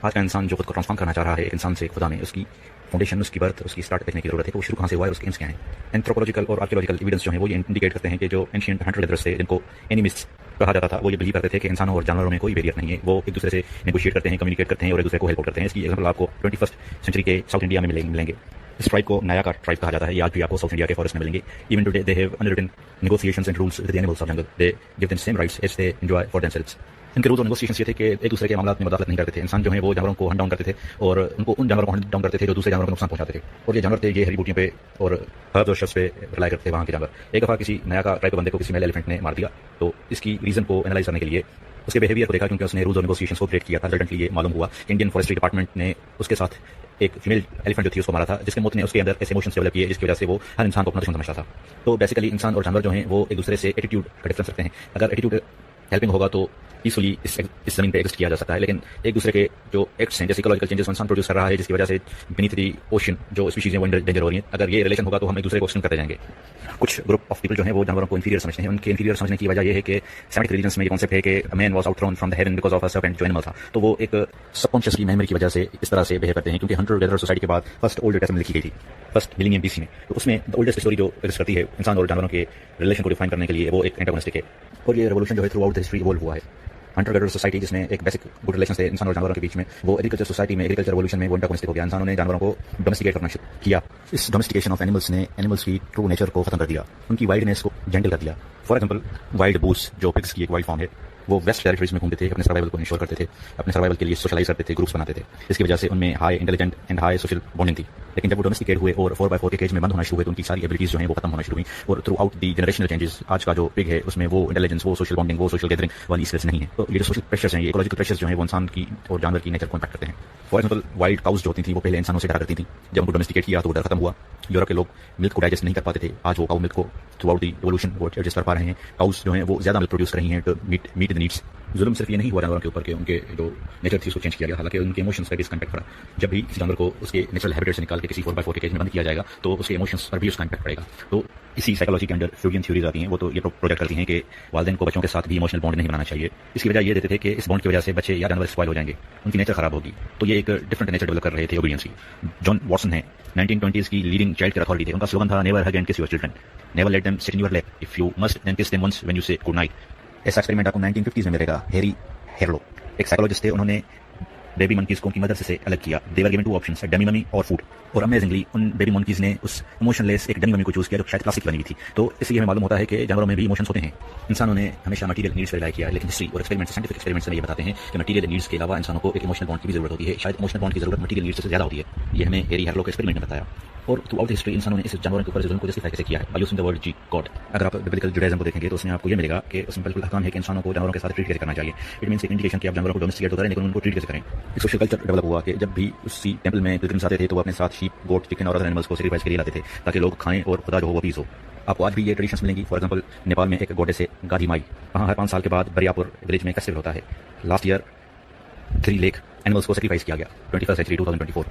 آج کا انسان جو خود کو ٹرانسفارم کرنا چاہ رہا ہے ایک انسان سے خدا میں، اس کی فاؤنڈیشن، اس کی برتھ، اس کی اسٹارٹ دیکھنے کی ضرورت ہے کہ وہ شروع کہاں سے ہوا ہے، اس کے ایمس کیا ہیں. اینتھروپولوجیکل اور آرکیولوجیکل ایویڈنس جو ہیں وہ یہ انڈیکیٹ کرتے ہیں کہ جو اینشینٹ ہنٹر گیدررز تھے، جن کو اینیمسٹس کہا جاتا تھا، وہ یہ بلیو کرتے تھے کہ انسانوں اور جانوروں میں کوئی ویریئر نہیں ہے. وہ ایک دوسرے سے نیگوشیٹ کرتے ہیں، کمیونیکیٹ کرتے ہیں اور ایک دوسرے کو ہیلپ کرتے ہیں. اس کی ایگزامپل آپ کو 21 سینچری کے ساؤتھ انڈیا میں ملیں گے. اس ٹرائب کو نایا کا ٹرائب کہا جاتا ہے. یہ آج بھی آپ کو ساؤتھ انڈیا کے فارسٹ میں ملیں گے. Even today they have undertaken negotiations and rules with the animals of jungle. They gave them same rights as they enjoy for themselves. ان کے رولز اور نیگوشیشنز یہ تھے کہ ایک دوسرے کے معاملات میں مداخلت نہیں کرتے تھے. انسان جو ہیں وہ جانوروں کو ہنٹ ڈاؤن کرتے تھے اور ان جانوروں کو ہنٹ ڈاؤن کرتے تھے جو دوسرے جانوروں کو نقصان پہنچاتے تھے. اور یہ جانور تھے یہ ہری بوٹیوں پہ اور ہربز اور شربس پہ رلائی کرتے تھے وہاں کے جانور. ایک دفعہ کسی نیا کا ٹرائب بندے کو کسی میل ایلیفنٹ نے مار دیا. تو اس کی ریزن کو اینالائز کرنے کے لیے اس کے بیہیویئر کو دیکھا، کیونکہ اس نے رولز اور نیگوشیشنز کو بریک کیا تھا. ریزلٹنٹلی یہ معلوم ہوا کہ انڈین فارسٹری ڈپارٹمنٹ نے اس کے ساتھ ایک فیمیل ایلیفنٹ جو تھی اس کو مارا تھا، جس کے موت نے اس کے اندر ایسے ایموشنز ڈیولپ کیے جس کی وجہ سے وہ ہر انسان کو اپنا دشمن سمجھتا تھا. تو بیسیکلی انسان اور جانور جو ہیں وہ ایک دوسرے سے ایٹیٹیوڈ کا ڈفرنس رکھتے ہیں. اگر ایٹیٹیوڈ ہیلپنگ ہوگا تو پیسفلی اس زمین پہ ایگزسٹ کیا جا سکتا ہے. لیکن ایک دوسرے کے جو ایکٹس ہیں، جیسے ایکولوجیکل چینجز انسان پروڈیوس کر رہا ہے، جس کی وجہ سے بینیتھ دی اوشن جو اسپیشیز ہیں وہ ڈینجر ہو رہی ہیں، اگر یہ ریلیشن ہوگا تو ہم ایک دوسرے کو ایکسٹینڈ کرتے جائیں گے. کچھ گروپ آف پیپل جو ہیں وہ جانوروں کو انفیریئر سمجھتے ہیں. ان کے انفیریئر سمجھنے کی وجہ یہ ہے کہ سیمیٹک ریلیجنس میں یہ کانسیپٹ ہے کہ man was out thrown from the heaven because of a serpent جو اینیمل تھا. تو وہ ایک سب کانشیسلی میموری کی وجہ سے اس طرح سے بہیو کرتے ہیں، کیونکہ ہنٹر گیدرر سوسائٹی کے بعد فرسٹ اولڈ ٹیسٹمنٹ لکھی گئی تھی، فرسٹ ملینیم BC میں. تو اس میں اولڈسٹ اسٹوری جو ایگزسٹ کرتی ہے انسان اور جانوروں کے ریلیشن کو ڈیفائن کرنے کے لیے، وہ ایک اینٹاگونسٹک ہے. اور یہ ریولوشن جو ہے تھرو آؤٹ ہسٹری ایوالو ہوا ہے. ہنٹر گیدرر سوسائٹی جس میں ایک بیسک گڈ ریلیشن تھے انسان اور جانوروں کے بیچ میں، وہ ایگریکلچر سوسائٹی میں ایگریکلچر ریولوشن میں وہ اینٹاگونسٹک ہو گیا. انسانوں نے جانوروں کو ڈومیسٹیکیٹ کرنا شروع کیا. اس ڈومیسٹیکیشن آف اینیملس نے اینیملس کی ٹرو نیچر کو ختم کر دیا، ان کی وائلڈنس کو جنگل کر دیا. فار ایگزامپل وائلڈ بوس جو پگس کی ایک وائلڈ فارم ہے، وہ ویسٹ ٹیریٹریز میں گھومتے تھے، اپنے سروائیول کو انشور کرتے تھے، اپنے سروائیول کے لیے سوشلائز کرتے تھے، گروپس بناتے تھے. اس کی وجہ سے ان میں high intelligent and high social bonding تھی. لیکن جب وہ ڈومیسٹیکیٹ ہوئے اور 4x4 کے کیج میں بند ہونا شروع ہوئے تو ان کی ساری ایبلٹیز جو ہیں وہ ختم ہونا شروع ہوئی. اور through out the generational changes آج کا جو پگ ہے اس میں وہ انٹیلیجنس، وہ سوشل بانڈنگ، وہ سوشل گیدرنگ والی اسکلس نہیں ہے. تو یہ جو سوشل پریشرز ہیں، یہ ایکولوجیکل پریشرز جو ہیں وہ انسان کی اور جانور کی نیچر کو امپیکٹ کرتے ہیں. فار ایگزامپل وائلڈ کاؤز جو ہوتی تھیں وہ پہلے انسانوں سے ڈرا کرتی تھیں. جب ان کو ڈومیسٹیکیٹ کیا تو وہ ڈر ختم ہوا. یورپ کے لوگ ملک کو ڈائجسٹ نہیں کر پاتے تھے. آج وہ کاؤ ملک کو تھرو آؤٹ دی ایوولوشن وہ ایڈجسٹ کر پا رہے ہیں. کاؤز جو ہیں وہ زیادہ ملک پروڈیوس کر رہی ہیں ٹو میٹ دی نیڈس. ظلم صرف یہ نہیں ہوا جانوروں کے اوپر کہ ان کے جو نیچر تھی اس کو چینج کیا گیا، حالانکہ ان کے ایموشنس کا بھی اس کا امپیکٹ پڑا. جب بھی کسی جانور کو اس کے نیچرل ہیبیٹیٹ سے نکال کے کسی 4x4 کے کیج میں بند کیا جائے گا تو اس کے ایموشنس پر بھی اس کا امپیکٹ پڑے گا. تو اسی سائیکالوجی کے اندر فیوجن تھیوریز آتی ہیں. وہ تو یہ پروجیکٹ کرتی ہیں کہ والدین کو بچوں کے ساتھ بھی ایموشنل بانڈ نہیں بنانا چاہیے. اس کی وجہ یہ دیتے تھے کہ اس بانڈ کی وجہ سے بچے یا جانور اسپائل ہو جائیں گے، ان کی نیچر خراب ہوگی. تو یہ ایک ڈفرنٹ نیچر ڈیولپ کر رہے تھے اوبیڈینس کی. جان واٹسن ہیں 1920s کی لیڈنگ چائلڈ کیئر اتھارٹی تھے. ان کا سلوگن تھا never hug and kiss your children, never let them sit in your lap, if you must then kiss them once when you say good night. ایسا experiment آپ کو 1950s میں ملے گا. Harry ہیرلو ایک psychologist تھے. انہوں نے بیبی منکیز کو ان کی مدر سے الگ کیا. They were given 2 options, dummy mummy اور فوڈ. اور امیزنگلی ان بیبی منکیز نے اس ایموشن لیس ایک ڈمی ممی کو چوز کیا جو شاید پلاسٹک بنی ہوئی تھی. تو اس لیے ہمیں معلوم ہوتا ہے کہ جانوروں میں بھی ایموشنز ہوتے ہیں. انسانوں نے ہمیشہ مٹیریل نیڈس پر ریلائی کیا ہے، لیکن ہسٹری اور ایکسپیریمنٹس، سائنٹیفک ایکسپیریمنٹس یہ بتاتے ہیں کہ مٹیریل نیڈس کے علاوہ انسانوں کو ایک ایموشنل بانڈ کی بھی ضرورت ہوتی ہے. شاید ایموشنل بانڈ کی ضرورت مٹیریل نیڈس سے زیادہ ہوتی ہے. یہ ہمیں ہیری ہیرلو کے ایکسپیریمنٹ نے بتایا. اور تھرو آؤٹ ہسٹری انسانوں نے اس جانوروں کے اوپر ظلم کو جسٹیفائی کیسے کیا ہے by using the word God. اگر آپ ببلیکل جوڈائزم کو دیکھیں گے تو اس میں آپ کو یہ ملے گا کہ اس میں بالکل حکام ہے کہ انسانوں کو جانوروں کے ساتھ ٹریٹ کیسے کرنا چاہیے. اٹ مینس ایک انڈیکیشن کہ آپ جانوروں کو ڈومیسٹیکیٹ تو کریں لیکن ان کو ٹریٹ کیسے کریں. ایک سوشل کلچر ڈیولپ ہوا کہ جب بھی اسی ٹیمپل میں پلگرمز آتے تھے تو وہ اپنے ساتھ شیپ، گوٹ، چکن اور ادر اینیملز کو سیکریفائس کے لیے لاتے تھے تاکہ لوگ کھائیں اور خدا جو ہو وہ پیس ہو. آپ کو آج بھی یہ ٹریڈیشنز ملیں گی. فار ایگزامپل نیپال میں ایک گوڈے سے گادھی مائی، وہاں ہر 5 سال کے بعد بریاپور ولیج میں فیسٹیول ہوتا ہے. لاسٹ ایئر 3 لیک اینیملز کو سیکریفائس کیا گیا 21st century 2024.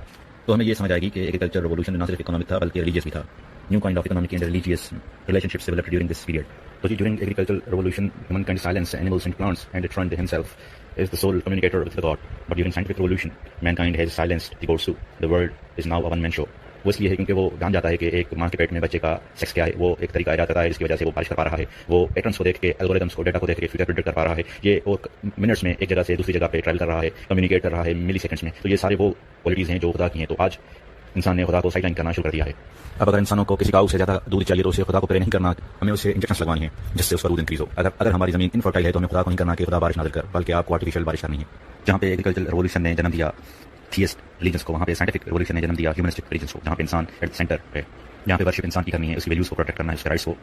تو ہمیں یہ سمجھ آئے گی کہ ایگریکلچر ریولوشن نہ صرف اکنامک تھا بلکہ ریلیجیس بھی تھا. New kind of economic and religious relationships developed during this period. تو during agriculture revolution human kind silence animals and plants and it found himself is the sole communicator with the God. But during scientific revolution, mankind has silenced the God. The world is now a one-man show. وہ اس لیے ہے کیونکہ وہ جان جاتا ہے کہ ایک ماں کے پیٹ میں بچے کا سیکس کیا ہے. وہ ایک طریقہ ایجاد کرتا ہے جس کی وجہ سے وہ بارش کر پا رہا ہے. وہ پیٹرنس کو دیکھ کے، الگوریتمس کو، ڈیٹا کو دیکھ کے فیوچر پریڈکٹ کر پا رہا ہے. یہ اور منٹس میں ایک جگہ سے دوسری جگہ پہ ٹریول کر رہا ہے، کمیونیکیٹ کر رہا ہے ملی سیکنڈس میں. تو یہ سارے وہ کوالٹیز ہیں جو خدا کی ہیں. تو آج انسان نے خدا کو سائڈ لائن کرنا شروع کر دیا ہے. اب اگر انسانوں کو کسی کاؤ سے زیادہ دودھ چاہیے تو اسے خدا کو پرے نہیں کرنا، ہمیں اسے انجیکشنز لگوانی ہے جس سے اس کا دودھ انکریز ہو. اگر ہماری زمین انفرٹائل ہے تو ہمیں خدا کو نہیں کرنا کہ خدا بارش نازل کر، بلکہ آپ کو آرٹیفیشیل بارش کرنی ہے. جہاں پہ ایگریکلچر ریولوشن نے جنم دیا تھیسٹ ریلیجنس کو، وہاں پہ سائنٹیفک ریولوشن نے جنم دیا ہیومنسٹک ریلیجنس کو، جہاں پہ انسان ایٹ سینٹر ہے، جہاں پہ ورشپ انسان کی کرنی ہے، اس کی ویلیوز کو پروٹیکٹ کرنا ہے، اس کے رائٹس کو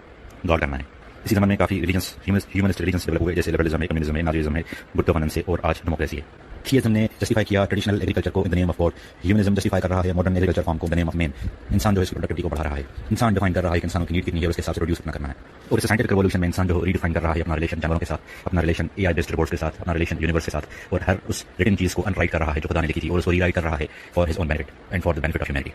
گارڈ کرنا ہے. اسی زمانے میں کافی ریلیجنس ہیومنسٹ ریلیجنس ڈیولپ ہوئے جیسے لبرلزم ہے، کمیونزم ہے، نازیزم ہے، گڈ گورننس ہے اور آج ڈیموکریسی ہے. تھیزم نے جسٹیفائی کیا ٹریڈیشنل ایگریکلچر کو in the name of God. Humanism justify کر رہا ہے ماڈرن ایگریکلچر فارم کو ان دی نیم آف مین. انسان جو ہے اس کی پروڈکٹیوٹی کو بڑھا رہا ہے. انسان ڈیفائن کر رہا ہے کہ انسانوں کی نیڈ کتنی ہے اور اس کے حساب سے پروڈیوس کتنا کرنا ہے. اور اس سائنٹیفک ریولوشن میں انسان جو ریڈیفائن کر رہا ہے اپنا ریلیشن جانوروں کے ساتھ، اپنا relation a I based robots کے ساتھ، اپنا ریلیشن یونیورس کے ساتھ، اور ہر اس ریٹن چیز کو ان رائٹ کر رہا ہے جو خدا نے لکھی تھی اور اس کو ری رائٹ کر رہا ہے for his own benefit and for the benefit of humanity.